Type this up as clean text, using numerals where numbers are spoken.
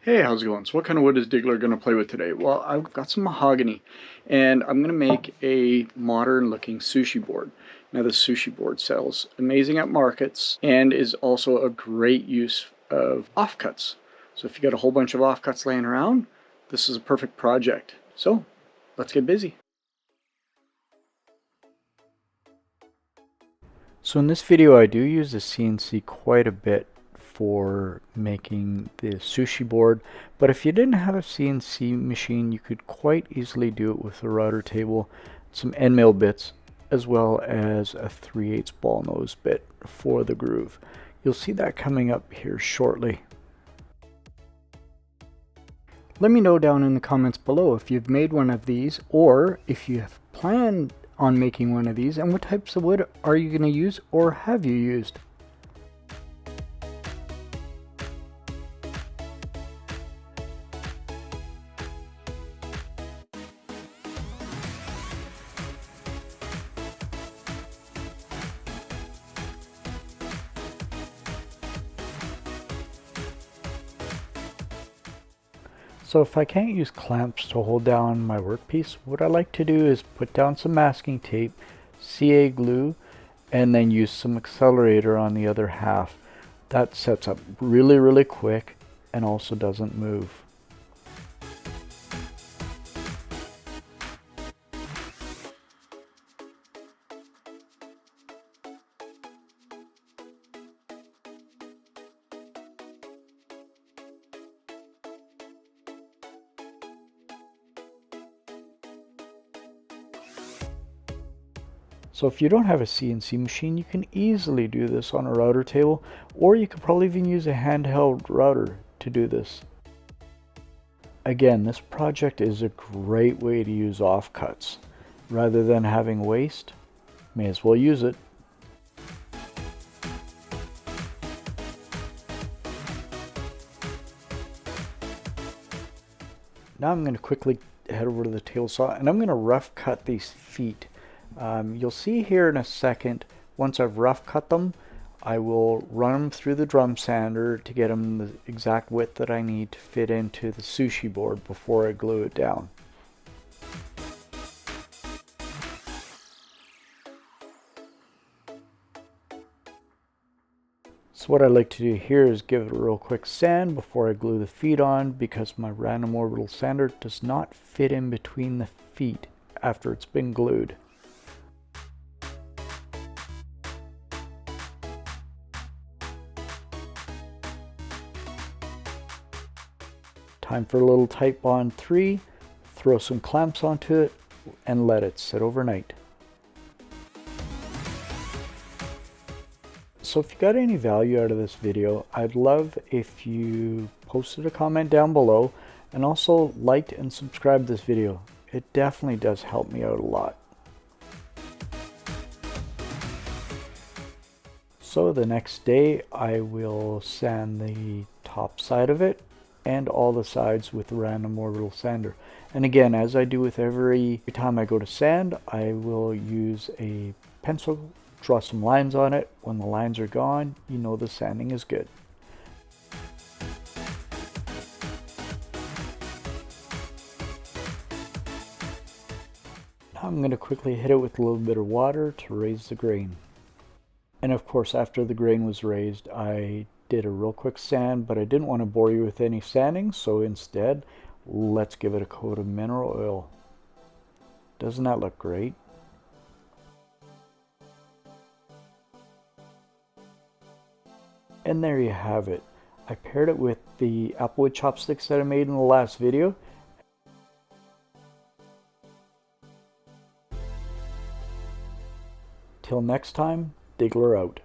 Hey, how's it going? So what kind of wood is Diggler going to play with today? Well, I've got some mahogany, and I'm going to make a modern looking sushi board. Now this sushi board sells amazing at markets and is also a great use of offcuts. So if you got a whole bunch of offcuts laying around, this is a perfect project. So let's get busy. So in this video I do use the CNC quite a bit for making the sushi board, but if you didn't have a CNC machine you could quite easily do it with a router table, some end mill bits, as well as a 3/8 ball nose bit for the groove. You'll see that coming up here shortly. Let me know down in the comments below if you've made one of these, or if you have planned on making one of these, and what types of wood are you going to use or have you used. So if I can't use clamps to hold down my workpiece, what I like to do is put down some masking tape, CA glue, and then use some accelerator on the other half. That sets up really quick and also doesn't move. So if you don't have a CNC machine, you can easily do this on a router table, or you could probably even use a handheld router to do this. Again, this project is a great way to use offcuts. Rather than having waste, may as well use it. Now I'm going to quickly head over to the table saw and I'm going to rough cut these feet. You'll see here in a second, once I've rough cut them, I will run them through the drum sander to get them the exact width that I need to fit into the sushi board before I glue it down. So what I like to do here is give it a real quick sand before I glue the feet on, because my random orbital sander does not fit in between the feet after it's been glued. Time for a little Titebond 3, throw some clamps onto it and let it sit overnight. So if you got any value out of this video, I'd love if you posted a comment down below and also liked and subscribed this video. It definitely does help me out a lot. So the next day I will sand the top side of it and all the sides with the random orbital sander. And again, as I do with every time I go to sand, I will use a pencil, draw some lines on it. When the lines are gone, you know the sanding is good. Now I'm going to quickly hit it with a little bit of water to raise the grain. And of course, after the grain was raised, I did a real quick sand, but I didn't want to bore you with any sanding, so instead, let's give it a coat of mineral oil. Doesn't that look great? And there you have it. I paired it with the applewood chopsticks that I made in the last video. Till next time, Diggler out.